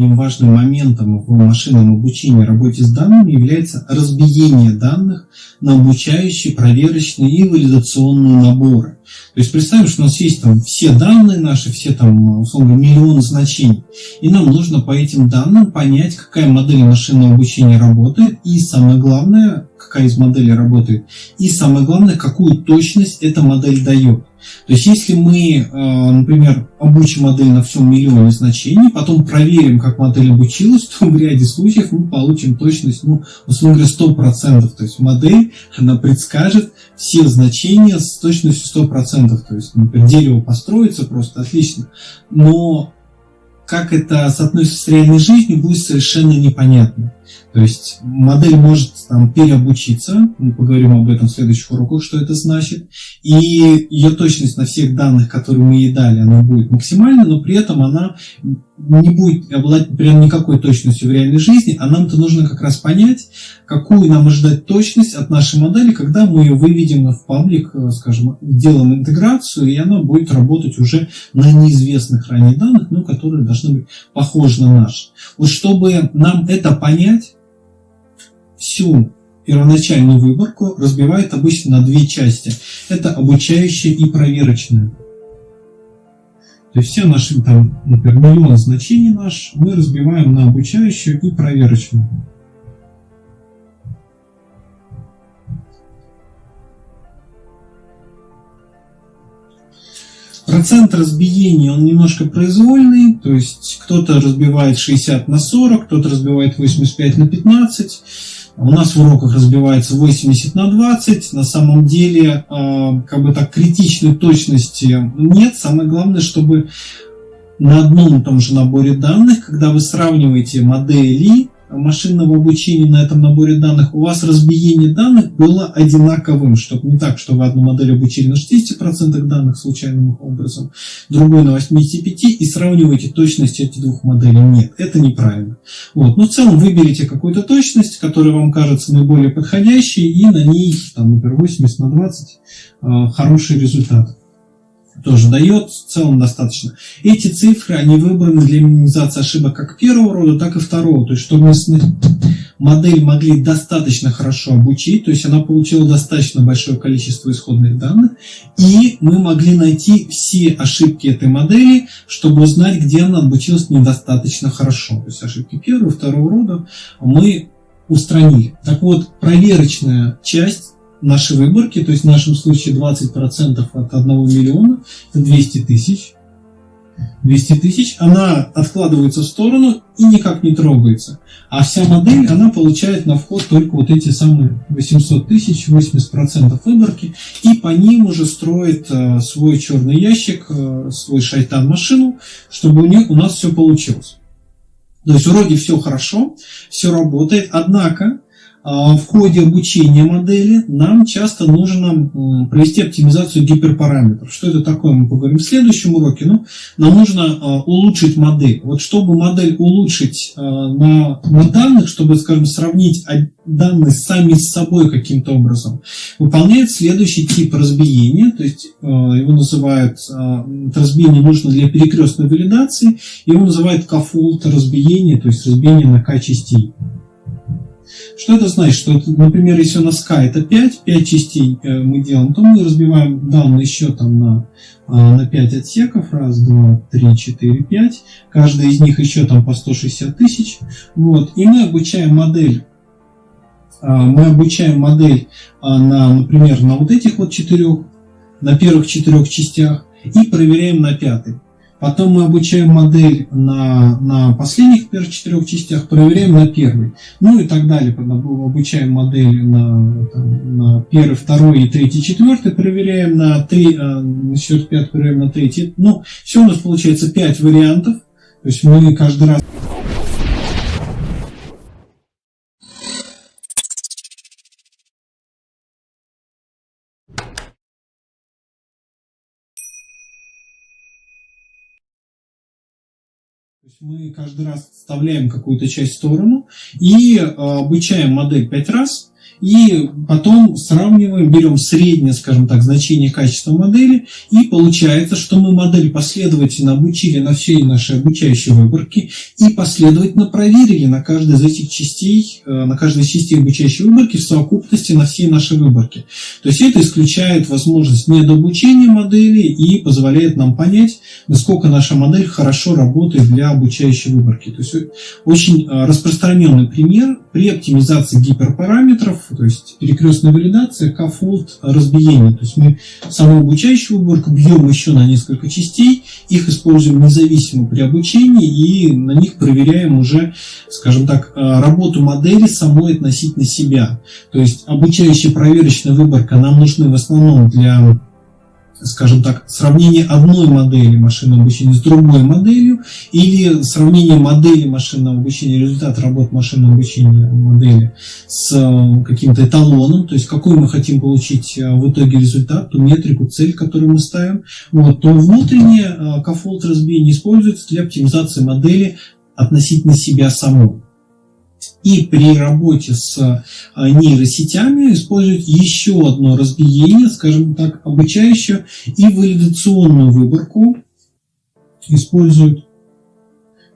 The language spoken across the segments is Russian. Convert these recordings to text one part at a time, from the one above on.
одним важным моментом в машинном обучении, работе с данными является разбиение данных на обучающие, проверочные и валидационные наборы. То есть представим, что у нас есть там все данные наши, все там, условно, миллионы значений, и нам нужно по этим данным понять, какая модель машинного обучения работает, и самое главное, какая из моделей работает, и самое главное, какую точность эта модель дает. То есть, если мы, например, обучим модель на всем миллионе значений, потом проверим, как модель обучилась, то в ряде случаев мы получим точность, условно говоря, 100%. То есть, модель, она предскажет все значения с точностью 100%. То есть, например, дерево построится просто отлично, но как это соотносится с реальной жизнью, будет совершенно непонятно. То есть модель может там переобучиться, мы поговорим об этом в следующих уроках, что это значит, и ее точность на всех данных, которые мы ей дали, она будет максимальна, но при этом она не будет обладать прям никакой точностью в реальной жизни, а нам-то нужно как раз понять, какую нам ожидать точность от нашей модели, когда мы ее выведем в паблик, скажем, делаем интеграцию, и она будет работать уже на неизвестных ранее данных, но которые должны быть похожи на наши. Вот чтобы нам это понять, всю первоначальную выборку разбивают обычно на две части. Это обучающая и проверочная. То есть все наши, там, например, миллион значений наш мы разбиваем на обучающую и проверочную. Процент разбиения, он немножко произвольный, то есть кто-то разбивает 60 на 40, кто-то разбивает 85 на 15. У нас в уроках разбивается 80 на 20. На самом деле, как бы так, критичной точности нет. Самое главное, чтобы на одном и том же наборе данных, когда вы сравниваете модели машинного обучения на этом наборе данных, у вас разбиение данных было одинаковым, чтобы не так, что вы одну модель обучили на 60% данных случайным образом, другой на 85%, и сравниваете точность этих двух моделей. Нет, это неправильно. Вот. Но в целом выберите какую-то точность, которая вам кажется наиболее подходящей, и на ней, там, например, 80 на 20 хороший результат тоже дает, в целом достаточно. Эти цифры, они выбраны для минимизации ошибок как первого рода, так и второго. То есть, чтобы мы модель могли достаточно хорошо обучить, то есть она получила достаточно большое количество исходных данных, и мы могли найти все ошибки этой модели, чтобы узнать, где она обучилась недостаточно хорошо. То есть ошибки первого, второго рода мы устранили. Так вот, проверочная часть нашей выборки, то есть в нашем случае 20% от 1 миллиона, это 200 тысяч. 200 тысяч, она откладывается в сторону и никак не трогается. А вся модель, она получает на вход только вот эти самые 800 тысяч, 80% выборки, и по ним уже строит свой черный ящик, свой шайтан-машину, чтобы у нас все получилось. То есть вроде все хорошо, все работает, однако в ходе обучения модели нам часто нужно провести оптимизацию гиперпараметров. Что это такое, мы поговорим в следующем уроке. Но нам нужно улучшить модель. Вот чтобы модель улучшить на данных, чтобы, скажем, сравнить данные сами с собой каким-то образом, выполняет следующий тип разбиения. То есть его называют, разбиение нужно для перекрестной валидации, его называют кафолт разбиение, то есть разбиение на k частей. Что это значит? Что, например, если у нас k это 5 частей мы делаем, то мы разбиваем данные еще там на 5 отсеков. Раз, два, три, четыре, 5. Каждая из них еще там по 160 тысяч. Вот. И мы обучаем модель. Например, на вот этих вот 4, на первых 4 частях и проверяем на 5. Потом мы обучаем модель на последних первых 4 частях, проверяем на 1. Ну и так далее. Обучаем модель на 1, 2 и 3, 4, проверяем на 3, на 4, 5, проверяем на 3. Ну, все у нас получается 5 вариантов. То есть мы каждый раз... Мы каждый раз вставляем какую-то часть в сторону и обучаем модель 5 раз. и потом сравниваем, берем среднее, скажем так, значение качества модели, и получается, что мы модель последовательно обучили на всей нашей обучающей выборке и последовательно проверили на каждой из этих частей, на каждой из частей обучающей выборки в совокупности на всей нашей выборке. То есть это исключает возможность недообучения модели и позволяет нам понять, насколько наша модель хорошо работает для обучающей выборки. То есть очень распространенный пример при оптимизации гиперпараметров, то есть перекрестная валидация, к-фолд разбиение. То есть мы саму обучающую выборку бьем еще на несколько частей, их используем независимо при обучении и на них проверяем уже, скажем так, работу модели самой относительно себя. То есть обучающая проверочная выборка нам нужны в основном для, скажем так, сравнение одной модели машинного обучения с другой моделью или сравнение модели машинного обучения, результата работы машинного обучения модели с каким-то эталоном, то есть какой мы хотим получить в итоге результат, ту метрику, цель, которую мы ставим, вот, то внутреннее к-фолд разбиение используется для оптимизации модели относительно себя самой. И при работе с нейросетями используют еще одно разбиение, скажем так, обучающую и валидационную выборку. Используют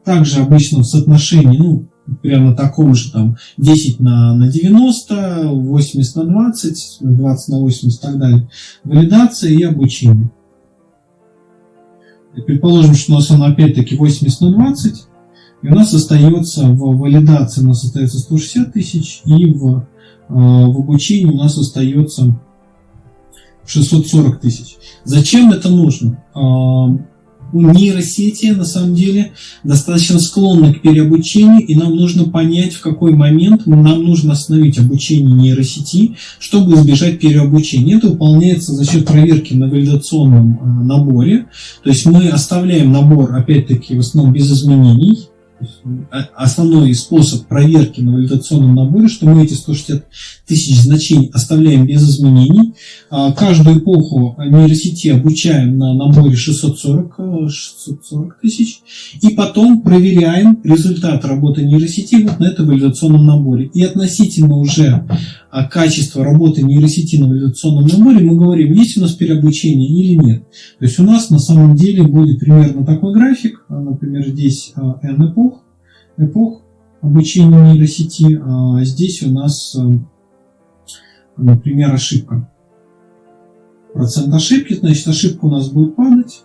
также обычно в соотношении, прямо таком же, там, 10 на 90, 80 на 20, 20 на 80 и так далее. Валидация и обучение. И предположим, что у нас он опять-таки 80 на 20. И у нас остается в валидации у нас остается 160 тысяч, и в обучении у нас остается 640 тысяч. Зачем это нужно? Нейросети на самом деле достаточно склонны к переобучению, и нам нужно понять, в какой момент нам нужно остановить обучение нейросети, чтобы избежать переобучения. Это выполняется за счет проверки на валидационном наборе. То есть мы оставляем набор, опять-таки, в основном без изменений. Основной способ проверки на валидационном наборе, что мы эти 160 тысяч значений оставляем без изменений. Каждую эпоху нейросети обучаем на наборе 640 тысяч. И потом проверяем результат работы нейросети вот на этом валидационном наборе. И относительно уже качества работы нейросети на валидационном наборе мы говорим, есть у нас переобучение или нет. То есть у нас на самом деле будет примерно такой график. Например, здесь n эпох обучения нейросети, а здесь у нас, например, ошибка. Процент ошибки, значит, ошибка у нас будет падать.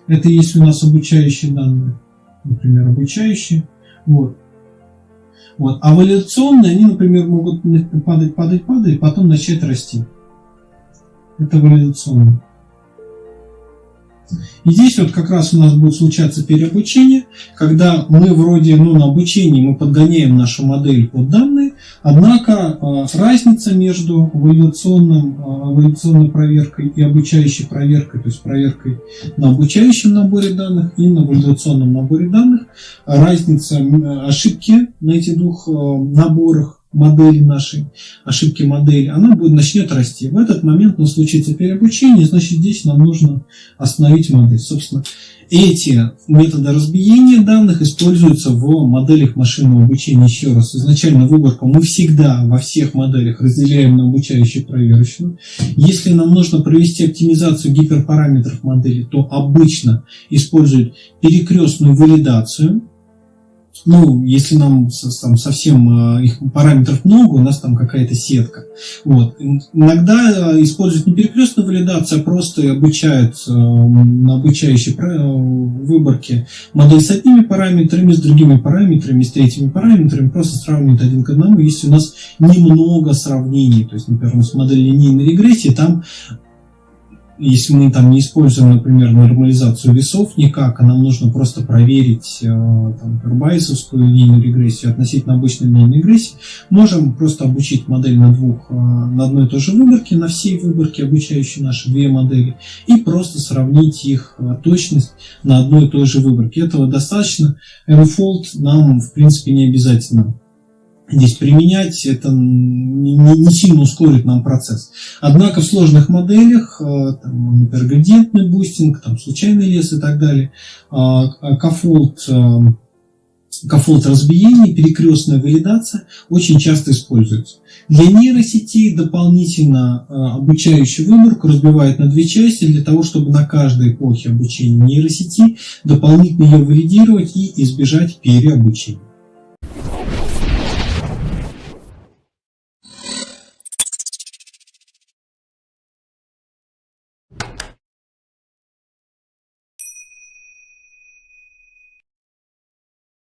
Это если у нас обучающие данные, например, обучающие. Вот. А валидационные, они, например, могут падать, и потом начать расти. Это валидационные. И здесь вот как раз у нас будет случаться переобучение, когда мы вроде, на обучении мы подгоняем нашу модель под данные, однако разница между валидационной проверкой и обучающей проверкой, то есть проверкой на обучающем наборе данных и на валидационном наборе данных, разница ошибки на этих двух наборах модели нашей, ошибки модели, она начнет расти. В этот момент у нас случится переобучение, значит, здесь нам нужно остановить модель. Собственно, эти методы разбиения данных используются в моделях машинного обучения. Еще раз, изначально выборку мы всегда во всех моделях разделяем на обучающую и проверочную. Если нам нужно провести оптимизацию гиперпараметров модели, то обычно используют перекрестную валидацию. Если нам совсем их параметров много, у нас там какая-то сетка. Иногда используют не перекрестную валидацию, а просто обучают на обучающей выборке модель с одними параметрами, с другими параметрами, с третьими параметрами, просто сравнивают один к одному, если у нас немного сравнений. То есть, например, у нас модель линейной регрессии, там если мы там не используем, например, нормализацию весов никак, а нам нужно просто проверить байесовскую линейную регрессию относительно обычной линейной регрессии, можем просто обучить модель на одной и той же выборке, на всей выборке, обучающей наши две модели, и просто сравнить их точность на одной и той же выборке. Этого достаточно. n-fold нам, в принципе, не обязательно здесь применять, это не сильно ускорит нам процесс. Однако в сложных моделях, например, градиентный бустинг, случайный лес и так далее, к-фолд Кафолт разбиение, перекрестная валидация очень часто используется. Для нейросетей дополнительно обучающую выборку разбивают на две части, для того, чтобы на каждой эпохе обучения нейросети дополнительно ее валидировать и избежать переобучения.